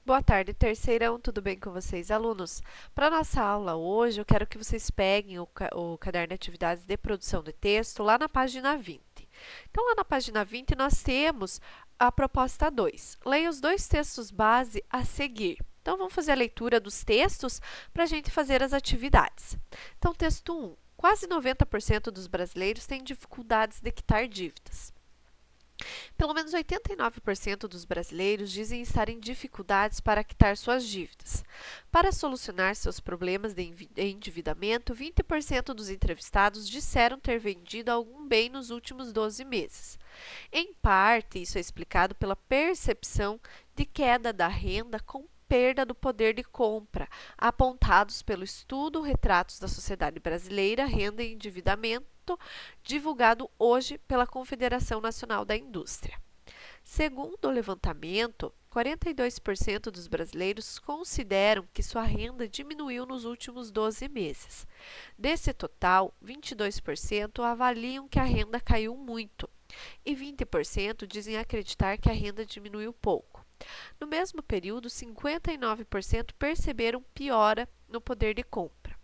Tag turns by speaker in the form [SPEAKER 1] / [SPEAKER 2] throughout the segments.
[SPEAKER 1] Boa tarde, terceirão, tudo bem com vocês, alunos? Para nossa aula hoje, eu quero que vocês peguem o caderno de atividades de produção de texto lá na página 20. Então, lá na página 20, nós temos a proposta 2. Leia os dois textos base a seguir. Então, vamos fazer a leitura dos textos para a gente fazer as atividades. Então, texto 1. Quase 90% dos brasileiros têm dificuldades de quitar dívidas. Pelo menos 89% dos brasileiros dizem estar em dificuldades para quitar suas dívidas. Para solucionar seus problemas de endividamento, 20% dos entrevistados disseram ter vendido algum bem nos últimos 12 meses. Em parte, isso é explicado pela percepção de queda da renda com perda do poder de compra, apontados pelo estudo Retratos da Sociedade Brasileira, Renda e Endividamento, divulgado hoje pela Confederação Nacional da Indústria. Segundo o levantamento, 42% dos brasileiros consideram que sua renda diminuiu nos últimos 12 meses. Desse total, 22% avaliam que a renda caiu muito e 20% dizem acreditar que a renda diminuiu pouco. No mesmo período, 59% perceberam piora no poder de compra.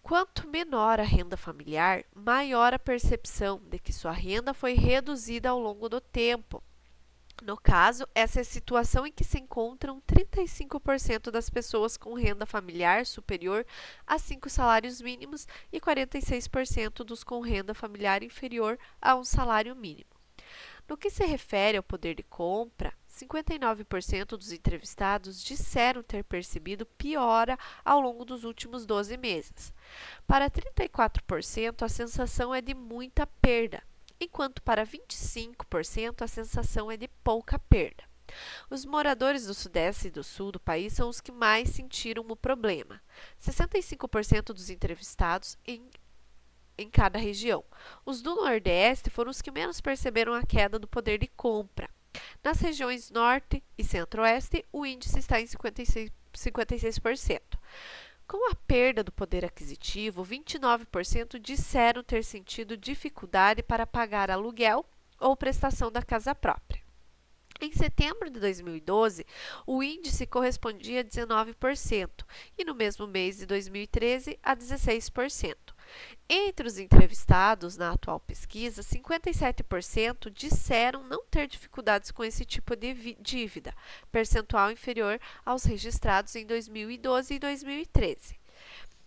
[SPEAKER 1] Quanto menor a renda familiar, maior a percepção de que sua renda foi reduzida ao longo do tempo. No caso, essa é a situação em que se encontram 35% das pessoas com renda familiar superior a 5 salários mínimos e 46% dos com renda familiar inferior a um salário mínimo. No que se refere ao poder de compra, 59% dos entrevistados disseram ter percebido piora ao longo dos últimos 12 meses. Para 34%, a sensação é de muita perda, enquanto para 25% a sensação é de pouca perda. Os moradores do Sudeste e do Sul do país são os que mais sentiram o problema. 65% dos entrevistados em cada região. Os do Nordeste foram os que menos perceberam a queda do poder de compra. Nas regiões Norte e Centro-Oeste, o índice está em 56%. Com a perda do poder aquisitivo, 29% disseram ter sentido dificuldade para pagar aluguel ou prestação da casa própria. Em setembro de 2012, o índice correspondia a 19% e no mesmo mês de 2013 a 16%. Entre os entrevistados na atual pesquisa, 57% disseram não ter dificuldades com esse tipo de dívida, percentual inferior aos registrados em 2012 e 2013.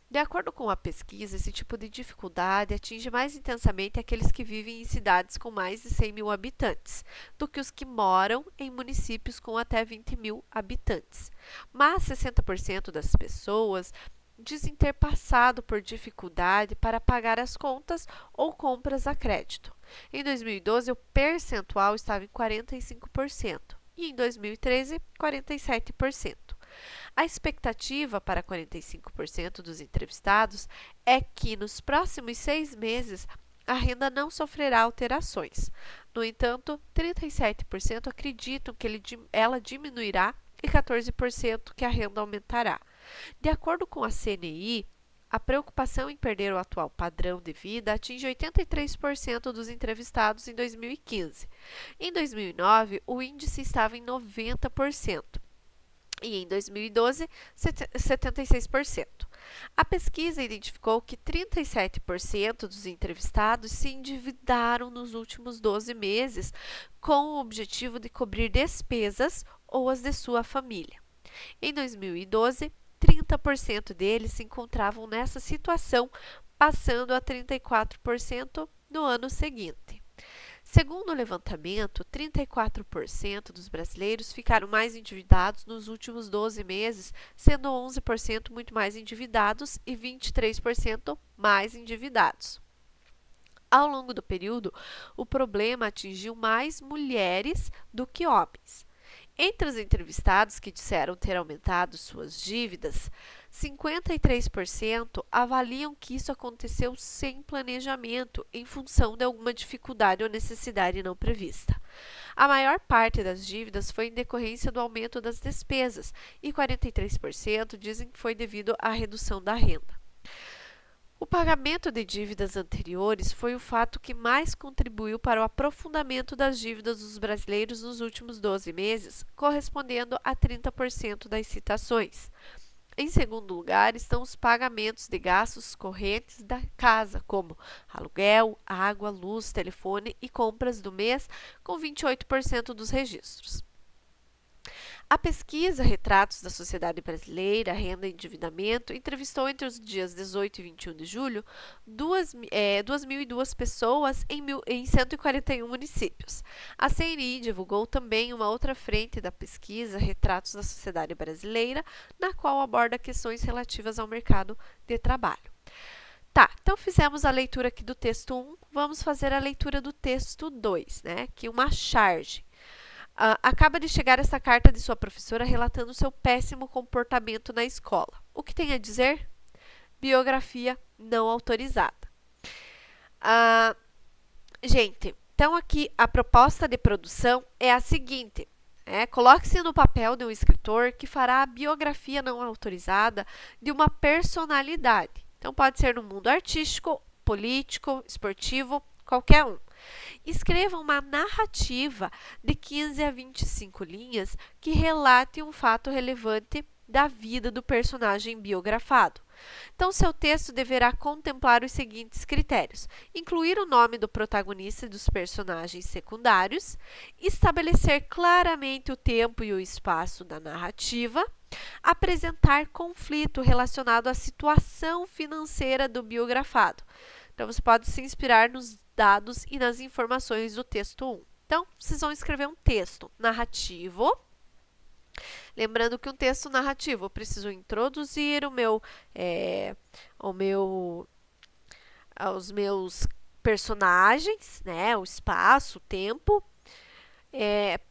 [SPEAKER 1] De acordo com a pesquisa, esse tipo de dificuldade atinge mais intensamente aqueles que vivem em cidades com mais de 100 mil habitantes, do que os que moram em municípios com até 20 mil habitantes. Mas 60% das pessoas dizem ter passado por dificuldade para pagar as contas ou compras a crédito. Em 2012, o percentual estava em 45% e em 2013, 47%. A expectativa para 45% dos entrevistados é que nos próximos 6 meses a renda não sofrerá alterações. No entanto, 37% acreditam que ela diminuirá e 14% que a renda aumentará. De acordo com a CNI, a preocupação em perder o atual padrão de vida atinge 83% dos entrevistados em 2015. Em 2009, o índice estava em 90%. E em 2012, 76%. A pesquisa identificou que 37% dos entrevistados se endividaram nos últimos 12 meses com o objetivo de cobrir despesas ou as de sua família. Em 2012, 30% deles se encontravam nessa situação, passando a 34% no ano seguinte. Segundo o levantamento, 34% dos brasileiros ficaram mais endividados nos últimos 12 meses, sendo 11% muito mais endividados e 23% mais endividados. Ao longo do período, o problema atingiu mais mulheres do que homens. Entre os entrevistados que disseram ter aumentado suas dívidas, 53% avaliam que isso aconteceu sem planejamento, em função de alguma dificuldade ou necessidade não prevista. A maior parte das dívidas foi em decorrência do aumento das despesas e 43% dizem que foi devido à redução da renda. O pagamento de dívidas anteriores foi o fato que mais contribuiu para o aprofundamento das dívidas dos brasileiros nos últimos 12 meses, correspondendo a 30% das citações. Em segundo lugar, estão os pagamentos de gastos correntes da casa, como aluguel, água, luz, telefone e compras do mês, com 28% dos registros. A pesquisa Retratos da Sociedade Brasileira, Renda e Endividamento entrevistou entre os dias 18 e 21 de julho 2.002 pessoas em 141 municípios. A CNI divulgou também uma outra frente da pesquisa Retratos da Sociedade Brasileira, na qual aborda questões relativas ao mercado de trabalho. Tá, então fizemos a leitura aqui do texto 1, vamos fazer a leitura do texto 2, né? Que é uma charge. Acaba de chegar essa carta de sua professora relatando seu péssimo comportamento na escola. O que tem a dizer? Biografia não autorizada. Gente, então aqui a proposta de produção é a seguinte. Coloque-se no papel de um escritor que fará a biografia não autorizada de uma personalidade. Então pode ser no mundo artístico, político, esportivo, qualquer um. Escreva uma narrativa de 15 a 25 linhas que relate um fato relevante da vida do personagem biografado. Então, seu texto deverá contemplar os seguintes critérios: incluir o nome do protagonista e dos personagens secundários, estabelecer claramente o tempo e o espaço da narrativa, apresentar conflito relacionado à situação financeira do biografado. Então, você pode se inspirar nos dados e nas informações do texto 1. Então, vocês vão escrever um texto narrativo. Lembrando que um texto narrativo, eu preciso introduzir os meus personagens, né, o espaço, o tempo.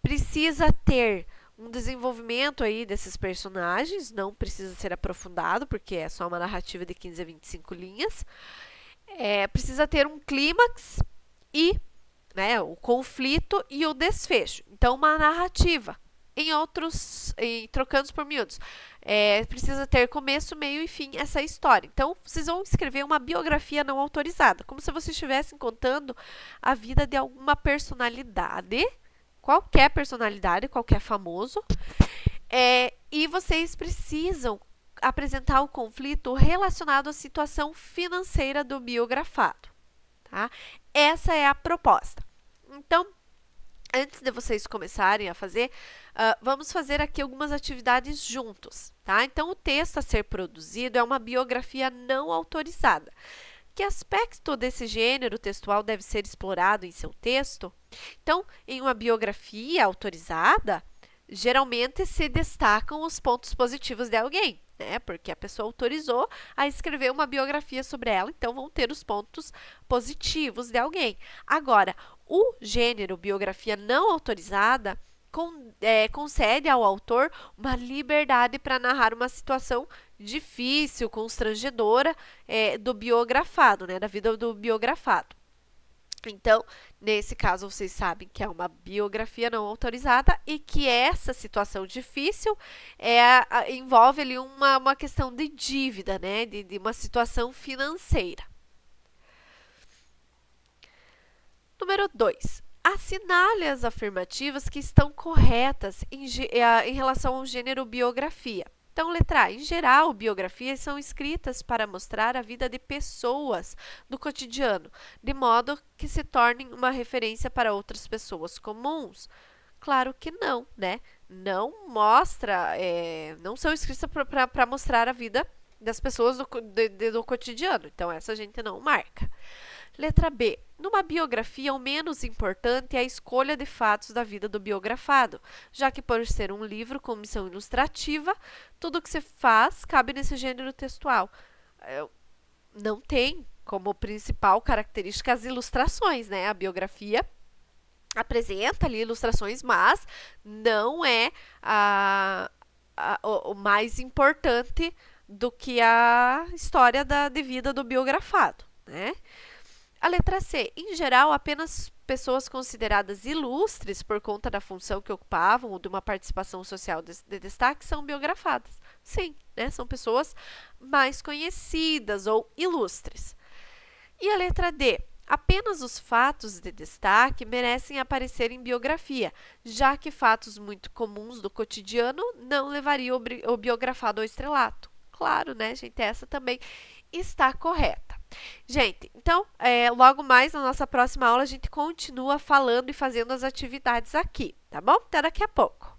[SPEAKER 1] Precisa ter um desenvolvimento aí desses personagens, não precisa ser aprofundado, porque é só uma narrativa de 15 a 25 linhas. Precisa ter um clímax e o conflito e o desfecho. Então, uma narrativa. Trocando por miúdos, precisa ter começo, meio e fim essa história. Então, vocês vão escrever uma biografia não autorizada, como se vocês estivessem contando a vida de alguma personalidade, qualquer famoso, e vocês precisam apresentar o conflito relacionado à situação financeira do biografado. Tá? Essa é a proposta. Então, antes de vocês começarem a fazer, vamos fazer aqui algumas atividades juntos. Tá? Então, o texto a ser produzido é uma biografia não autorizada. Que aspecto desse gênero textual deve ser explorado em seu texto? Então, em uma biografia autorizada, geralmente se destacam os pontos positivos de alguém, né? Porque a pessoa autorizou a escrever uma biografia sobre ela, então vão ter os pontos positivos de alguém. Agora, o gênero biografia não autorizada concede ao autor uma liberdade para narrar uma situação difícil, constrangedora do biografado, né? Da vida do biografado. Então, nesse caso, vocês sabem que é uma biografia não autorizada e que essa situação difícil envolve ali uma questão de dívida, né? De uma situação financeira. Número 2. Assinale as afirmativas que estão corretas em relação ao gênero biografia. Então, letra A. Em geral, biografias são escritas para mostrar a vida de pessoas do cotidiano, de modo que se tornem uma referência para outras pessoas comuns. Claro que não, né? Não não são escritas para mostrar a vida das pessoas do cotidiano. Então, essa a gente não marca. Letra B. Numa biografia, o menos importante é a escolha de fatos da vida do biografado, já que, por ser um livro com missão ilustrativa, tudo o que se faz cabe nesse gênero textual. Não tem como principal característica as ilustrações, né? A biografia apresenta ali ilustrações, mas não é o mais importante do que a história de vida do biografado, né? A letra C, em geral, apenas pessoas consideradas ilustres por conta da função que ocupavam ou de uma participação social de destaque são biografadas. Sim, né? São pessoas mais conhecidas ou ilustres. E a letra D, apenas os fatos de destaque merecem aparecer em biografia, já que fatos muito comuns do cotidiano não levariam o biografado ao estrelato. Claro, né, gente? Essa também está correta. Gente, então, logo mais na nossa próxima aula a gente continua falando e fazendo as atividades aqui, tá bom? Até daqui a pouco.